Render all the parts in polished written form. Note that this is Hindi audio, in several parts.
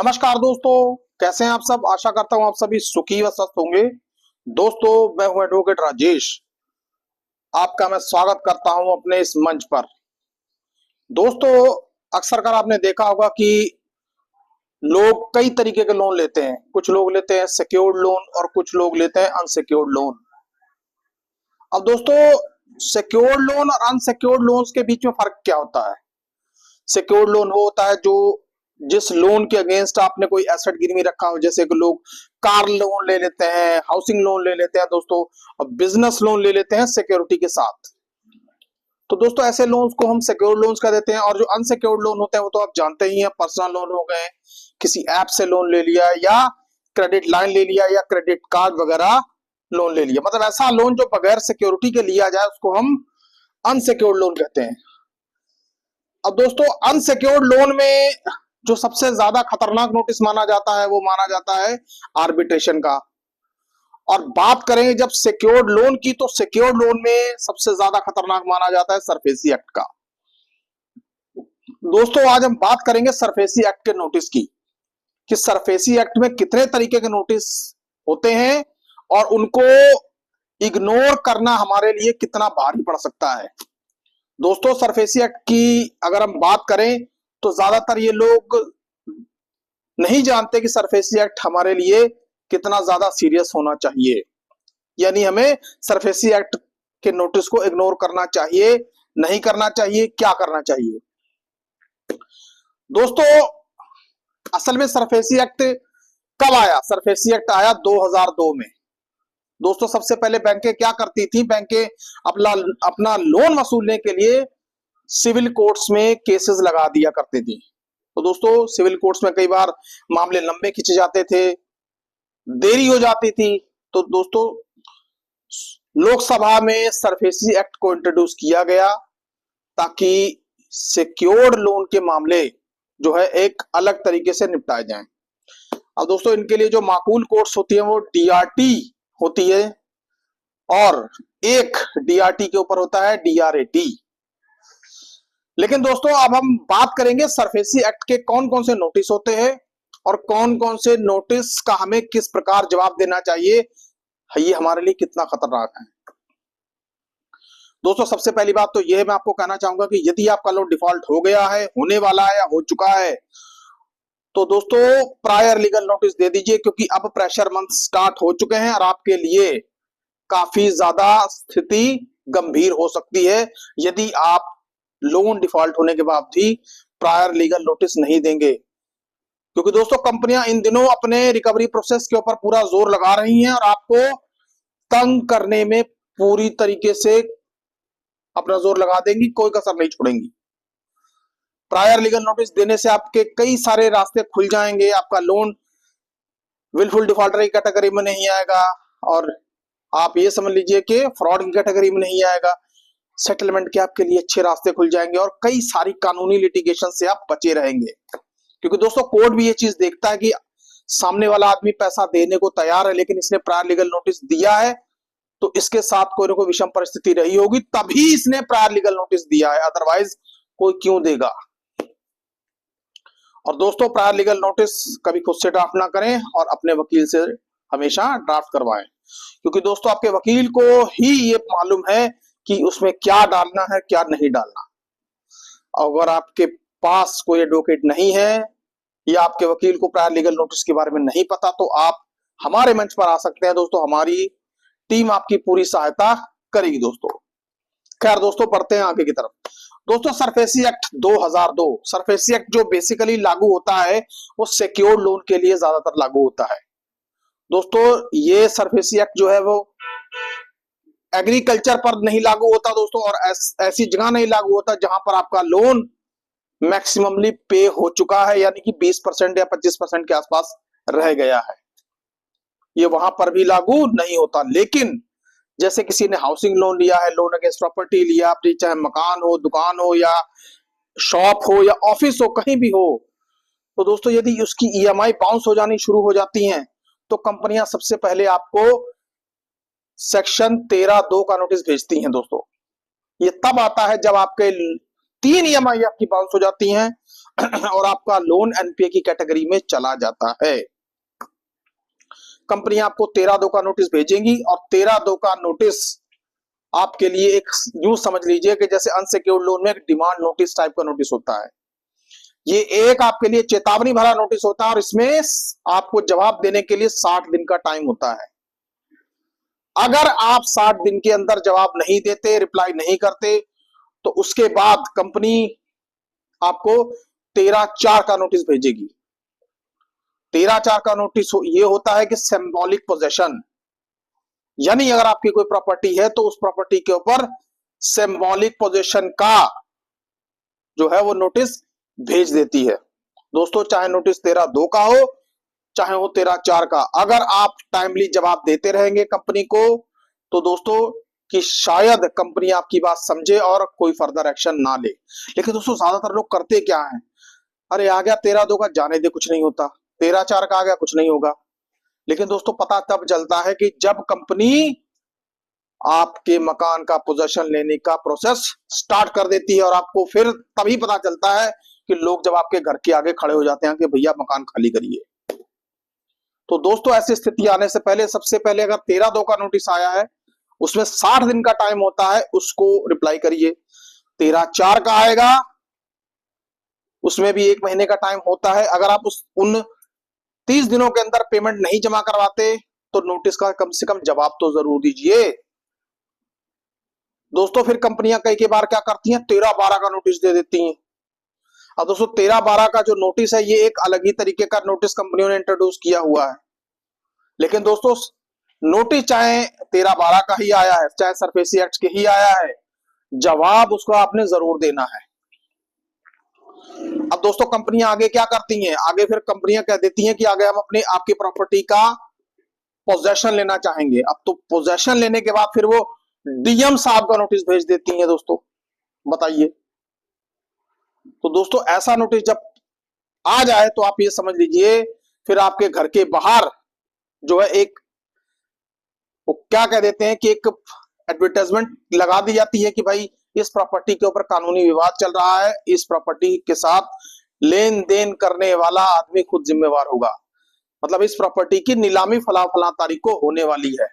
नमस्कार दोस्तों, कैसे हैं आप सब। आशा करता हूं आप सभी सुखी व स्वस्थ होंगे। दोस्तों, मैं हूं एडवोकेट राजेश। आपका मैं स्वागत करता हूं अपने इस मंच पर। दोस्तों, अक्सर कर आपने देखा होगा कि लोग कई तरीके के लोन लेते हैं। कुछ लोग लेते हैं सिक्योर्ड लोन और कुछ लोग लेते हैं अनसिक्योर्ड लोन। अब दोस्तों, सिक्योर्ड लोन और अनसिक्योर्ड लोन्स के बीच में फर्क क्या होता है। सिक्योर्ड लोन वो होता है जो जिस लोन के अगेंस्ट आपने कोई एसेट गिरवी रखा हो, जैसे कि लोग कार लोन ले लेते हैं, हाउसिंग लोन ले लेते हैं दोस्तों, और बिजनेस लोन ले लेते हैं सिक्योरिटी के साथ। तो दोस्तों, ऐसे लोन्स को हम सिक्योर्ड लोन्स कह देते हैं। और जो अनसिक्योर्ड लोन होते हैं वो तो आप जानते ही हैं, पर्सनल लोन हो गए, किसी ऐप से लोन ले लिया या क्रेडिट लाइन ले लिया या क्रेडिट कार्ड वगैरह लोन ले लिया। मतलब ऐसा लोन जो बगैर सिक्योरिटी के लिया जाए उसको हम अनसिक्योर्ड लोन कहते हैं। अब दोस्तों, अनसिक्योर्ड लोन में जो सबसे ज्यादा खतरनाक नोटिस माना जाता है वो माना जाता है आर्बिट्रेशन का। और बात करें जब सिक्योर्ड लोन की, तो सिक्योर्ड लोन में सबसे ज्यादा खतरनाक माना जाता है सरफेसी एक्ट का। दोस्तों, आज हम बात करेंगे सरफेसी एक्ट के नोटिस की, कि सरफेसी एक्ट में कितने तरीके के नोटिस होते हैं और उनको इग्नोर करना हमारे लिए कितना भारी पड़ सकता है। दोस्तों, सरफेसी एक्ट की अगर हम बात करें तो ज्यादातर ये लोग नहीं जानते कि सरफेसी एक्ट हमारे लिए कितना ज्यादा सीरियस होना चाहिए। यानी हमें सरफेसी एक्ट के नोटिस को इग्नोर करना चाहिए, नहीं करना चाहिए, क्या करना चाहिए। दोस्तों, असल में सरफेसी एक्ट कब आया। सरफेसी एक्ट आया 2002 में। दोस्तों, सबसे पहले बैंकें क्या करती थी, बैंकें अपना अपना लोन वसूलने के लिए सिविल कोर्ट्स में केसेस लगा दिया करते थे। तो दोस्तों, सिविल कोर्ट्स में कई बार मामले लंबे खिंचे जाते थे, देरी हो जाती थी। तो दोस्तों, लोकसभा में सरफेसी एक्ट को इंट्रोड्यूस किया गया ताकि सिक्योर्ड लोन के मामले जो है एक अलग तरीके से निपटाए जाएं। अब दोस्तों, इनके लिए जो माकूल कोर्ट्स होती है वो डीआरटी होती है, और एक डीआरटी के ऊपर होता है डीआरएटी। लेकिन दोस्तों, अब हम बात करेंगे सरफेसी एक्ट के कौन कौन से नोटिस होते हैं और कौन कौन से नोटिस का हमें किस प्रकार जवाब देना चाहिए, ये हमारे लिए कितना खतरनाक है। दोस्तों, सबसे पहली बात तो यह मैं आपको कहना चाहूंगा कि यदि आपका लोन डिफॉल्ट हो गया है, होने वाला है या हो चुका है, तो दोस्तों प्रायर लीगल नोटिस दे दीजिए, क्योंकि अब प्रेशर मंथ स्टार्ट हो चुके हैं और आपके लिए काफी ज्यादा स्थिति गंभीर हो सकती है यदि आप लोन डिफॉल्ट होने के बाद भी प्रायर लीगल नोटिस नहीं देंगे। क्योंकि दोस्तों, कंपनियां इन दिनों अपने रिकवरी प्रोसेस के ऊपर पूरा जोर लगा रही हैं और आपको तंग करने में पूरी तरीके से अपना जोर लगा देंगी, कोई कसर नहीं छोड़ेंगी। प्रायर लीगल नोटिस देने से आपके कई सारे रास्ते खुल जाएंगे। आपका लोन विलफुल डिफॉल्टर की कैटेगरी में नहीं आएगा और आप ये समझ लीजिए कि फ्रॉड की कैटेगरी में नहीं आएगा। सेटलमेंट के आपके लिए अच्छे रास्ते खुल जाएंगे और कई सारी कानूनी लिटिगेशन से आप बचे रहेंगे। क्योंकि दोस्तों, कोर्ट भी ये चीज देखता है कि सामने वाला आदमी पैसा देने को तैयार है, लेकिन इसने प्रायर लीगल नोटिस दिया है, तो इसके साथ कोई ना कोई विषम परिस्थिति रही होगी, तभी इसने प्रायर लीगल नोटिस दिया है, अदरवाइज कोई क्यों देगा। और दोस्तों, प्रायर लीगल नोटिस कभी खुद से ड्राफ्ट ना करें और अपने वकील से हमेशा ड्राफ्ट करवाएं, क्योंकि दोस्तों आपके वकील को ही ये मालूम है कि उसमें क्या डालना है, क्या नहीं डालना। अगर आपके पास कोई एडवोकेट नहीं है या आपके वकील को प्रायर लीगल नोटिस के बारे में नहीं पता, तो आप हमारे मंच पर आ सकते हैं। दोस्तों, हमारी टीम आपकी पूरी सहायता करेगी। दोस्तों, खैर दोस्तों, बढ़ते हैं आगे की तरफ। दोस्तों, सरफेसी एक्ट 2002, सरफेसी एक्ट जो बेसिकली लागू होता है वो सिक्योर्ड लोन के लिए ज्यादातर लागू होता है। दोस्तों, ये सरफेसी एक्ट जो है वो एग्रीकल्चर पर नहीं लागू होता दोस्तों, और ऐसी जगह नहीं लागू होता जहां पर आपका लोन मैक्सिममली पे हो चुका है, यानी कि 20% या 25% के आसपास रह गया है, ये वहां पर भी लागू नहीं होता। लेकिन जैसे किसी ने हाउसिंग लोन लिया है, लोन अगेंस्ट प्रॉपर्टी लिया अपनी, चाहे मकान हो, दुकान हो या शॉप हो या ऑफिस हो, कहीं भी हो, तो दोस्तों यदि उसकी ईएमआई बाउंस हो जानी शुरू हो जाती हैं, तो कंपनियां सबसे पहले आपको सेक्शन 13(2) का नोटिस भेजती हैं। दोस्तों, ये तब आता है जब आपके 3 ईएमआई आपकी बाउंस हो जाती हैं और आपका लोन एनपीए की कैटेगरी में चला जाता है। कंपनी आपको 13/2 का नोटिस भेजेंगी और 13/2 का नोटिस आपके लिए एक यूं समझ लीजिए कि जैसे अनसिक्योर्ड लोन में एक डिमांड नोटिस टाइप का नोटिस होता है, ये एक आपके लिए चेतावनी भरा नोटिस होता है और इसमें आपको जवाब देने के लिए 60 दिन का टाइम होता है। अगर आप 60 दिन के अंदर जवाब नहीं देते, रिप्लाई नहीं करते, तो उसके बाद कंपनी आपको 13/4 का नोटिस भेजेगी। 13/4 का नोटिस ये होता है कि सिंबॉलिक पोजेशन, यानी अगर आपकी कोई प्रॉपर्टी है तो उस प्रॉपर्टी के ऊपर सिंबॉलिक पोजेशन का जो है वो नोटिस भेज देती है। दोस्तों, चाहे नोटिस 13/2 का हो, चाहे वो 13/4 का, अगर आप टाइमली जवाब देते रहेंगे कंपनी को, तो दोस्तों कि शायद कंपनी आपकी बात समझे और कोई फर्दर एक्शन ना ले। लेकिन दोस्तों ज्यादातर लोग करते क्या हैं, अरे आ गया 13/2 का, जाने दे, कुछ नहीं होता, 13/4 का आ गया, कुछ नहीं होगा। लेकिन दोस्तों पता तब चलता है कि जब कंपनी आपके मकान का पोजेशन लेने का प्रोसेस स्टार्ट कर देती है और आपको फिर तभी पता चलता है कि लोग जब आपके घर के आगे खड़े हो जाते हैं कि भैया मकान खाली करिए। तो दोस्तों ऐसी स्थिति आने से पहले सबसे पहले अगर 13/2 का नोटिस आया है, उसमें 60 दिन का टाइम होता है, उसको रिप्लाई करिए। 13/4 का आएगा, उसमें भी 1 महीने का टाइम होता है। अगर आप उन 30 दिनों के अंदर पेमेंट नहीं जमा करवाते तो नोटिस का कम से कम जवाब तो जरूर दीजिए। दोस्तों फिर कंपनियां कई बार क्या करती हैं, 13/12 का नोटिस दे देती हैं। अब दोस्तों 13/12 का जो नोटिस है, ये एक अलग ही तरीके का नोटिस कंपनियों ने इंट्रोड्यूस किया हुआ है। लेकिन दोस्तों नोटिस चाहे 13/12 का ही आया है, चाहे सरफेसी एक्ट के ही आया है, जवाब उसको आपने जरूर देना है। अब दोस्तों कंपनियां आगे क्या करती हैं, आगे फिर कंपनियां कह देती हैं कि आगे हम अपने आपकी प्रॉपर्टी का पोजेशन लेना चाहेंगे। अब तो पोजेशन लेने के बाद फिर वो डीएम साहब का नोटिस भेज देती हैं। दोस्तों बताइए, तो दोस्तों ऐसा नोटिस जब आ जाए तो आप ये समझ लीजिए फिर आपके घर के बाहर जो है एक, वो क्या कह देते हैं कि एक एडवर्टाइजमेंट लगा दी जाती है कि भाई इस प्रॉपर्टी के ऊपर कानूनी विवाद चल रहा है, इस प्रॉपर्टी के साथ लेन देन करने वाला आदमी खुद जिम्मेवार होगा। मतलब इस प्रॉपर्टी की नीलामी फला तारीख को होने वाली है।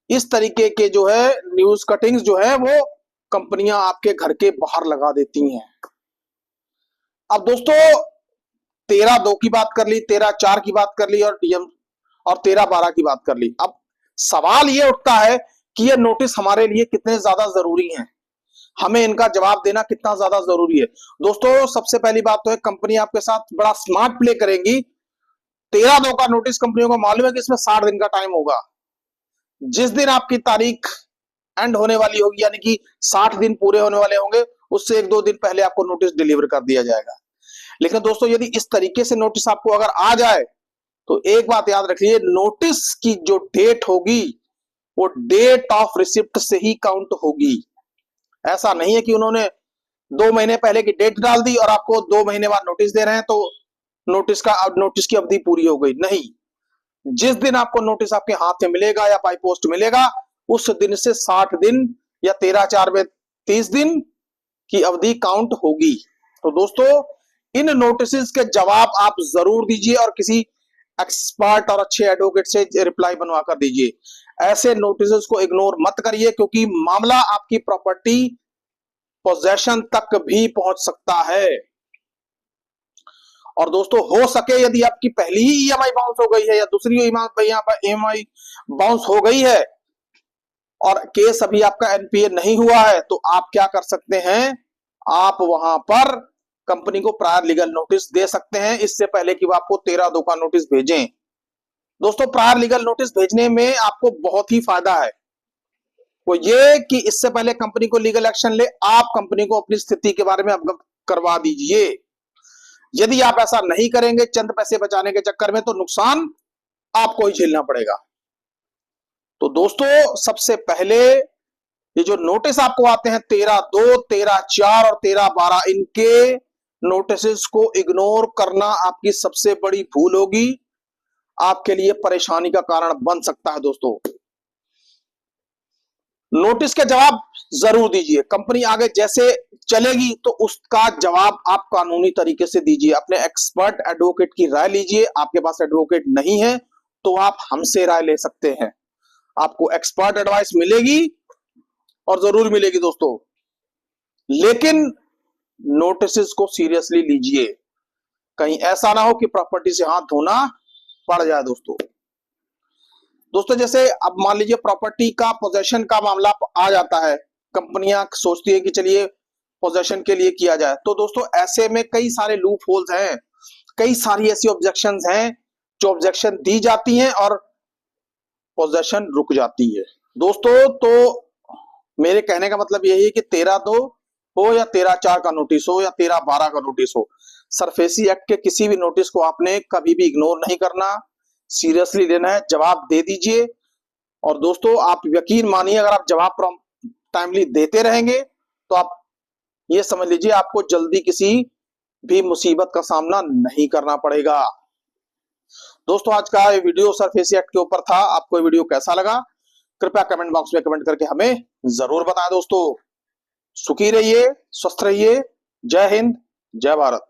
इस तरीके के जो है न्यूज कटिंग्स जो है वो कंपनियां आपके घर के बाहर लगा देती हैं। अब दोस्तों 13/2 की बात कर ली, 13/4 की बात कर ली और डीएम और 13/12 की बात कर ली। अब सवाल ये उठता है कि ये नोटिस हमारे लिए कितने ज्यादा जरूरी हैं, हमें इनका जवाब देना कितना ज्यादा जरूरी है। दोस्तों सबसे पहली बात तो है कंपनी आपके साथ बड़ा स्मार्ट प्ले करेंगी। 13/2 का नोटिस कंपनियों को मालूम है कि इसमें 60 दिन का टाइम होगा। जिस दिन आपकी तारीख एंड होने वाली होगी, यानी कि 60 दिन पूरे होने वाले होंगे, उससे 1-2 दिन पहले आपको नोटिस डिलीवर कर दिया जाएगा। लेकिन दोस्तों यदि इस तरीके से नोटिस आपको अगर आ जाए तो एक बात याद रखिए, नोटिस की जो डेट होगी वो डेट ऑफ रिसिप्ट से ही काउंट होगी। ऐसा नहीं है कि उन्होंने 2 महीने पहले की डेट डाल दी और आपको 2 महीने बाद नोटिस दे रहे हैं तो नोटिस की अवधि पूरी हो गई। नहीं, जिस दिन आपको नोटिस आपके हाथ में मिलेगा या बाई पोस्ट मिलेगा, उस दिन से 60 दिन या 13/4 में 30 दिन की अवधि काउंट होगी। तो दोस्तों इन नोटिस के जवाब आप जरूर दीजिए और किसी एक्सपर्ट और अच्छे एडवोकेट से रिप्लाई बनवा कर दीजिए। ऐसे नोटिस को इग्नोर मत करिए, क्योंकि मामला आपकी प्रॉपर्टी पोजेशन तक भी पहुंच सकता है। और दोस्तों हो सके यदि आपकी पहली ही ईएमआई बाउंस हो गई है या दूसरी ईएमआई बाउंस हो गई है और केस अभी आपका एनपीए नहीं हुआ है, तो आप क्या कर सकते हैं, आप वहां पर कंपनी को प्रायर लीगल नोटिस दे सकते हैं, इससे पहले कि वो आपको 13/2 का नोटिस भेजें। दोस्तों प्रायर लीगल नोटिस भेजने में आपको बहुत ही फायदा है, वो ये कि इससे पहले कंपनी को लीगल एक्शन ले, आप कंपनी को अपनी स्थिति के बारे में अवगत करवा दीजिए। यदि आप ऐसा नहीं करेंगे चंद पैसे बचाने के चक्कर में, तो नुकसान आपको ही झेलना पड़ेगा। तो दोस्तों सबसे पहले ये जो नोटिस आपको आते हैं 13/2, 13/4 और 13/12, इनके नोटिस को इग्नोर करना आपकी सबसे बड़ी भूल होगी, आपके लिए परेशानी का कारण बन सकता है। दोस्तों नोटिस के जवाब जरूर दीजिए। कंपनी आगे जैसे चलेगी तो उसका जवाब आप कानूनी तरीके से दीजिए। अपने एक्सपर्ट एडवोकेट की राय लीजिए। आपके पास एडवोकेट नहीं है तो आप हमसे राय ले सकते हैं। आपको एक्सपर्ट एडवाइस मिलेगी और जरूर मिलेगी दोस्तों, लेकिन नोटिस को सीरियसली लीजिए। कहीं ऐसा ना हो कि प्रॉपर्टी से हाथ धोना पड़ जाए। दोस्तों जैसे अब मान लीजिए प्रॉपर्टी का पोजेशन का मामला आ जाता है, कंपनियां सोचती है कि चलिए पोजेशन के लिए किया जाए, तो दोस्तों ऐसे में कई सारे लूप होल्स हैं, कई सारी ऐसी ऑब्जेक्शंस हैं जो ऑब्जेक्शन दी जाती हैं और पोजेशन रुक जाती है। दोस्तों तो मेरे कहने का मतलब यही है कि 13(2) हो या 13(4) का नोटिस हो या 13(12) का नोटिस हो, सरफेसी एक्ट के किसी भी नोटिस को आपने कभी भी इग्नोर नहीं करना, सीरियसली लेना है, जवाब दे दीजिए। और दोस्तों आप यकीन मानिए, अगर आप जवाब टाइमली देते रहेंगे तो आप ये समझ लीजिए आपको जल्दी किसी भी मुसीबत का सामना नहीं करना पड़ेगा। दोस्तों आज का ये वीडियो सरफेसी एक्ट के ऊपर था। आपको ये वीडियो कैसा लगा कृपया कमेंट बॉक्स में कमेंट करके हमें जरूर बताएं। दोस्तों सुखी रहिए, स्वस्थ रहिए। जय हिंद, जय भारत।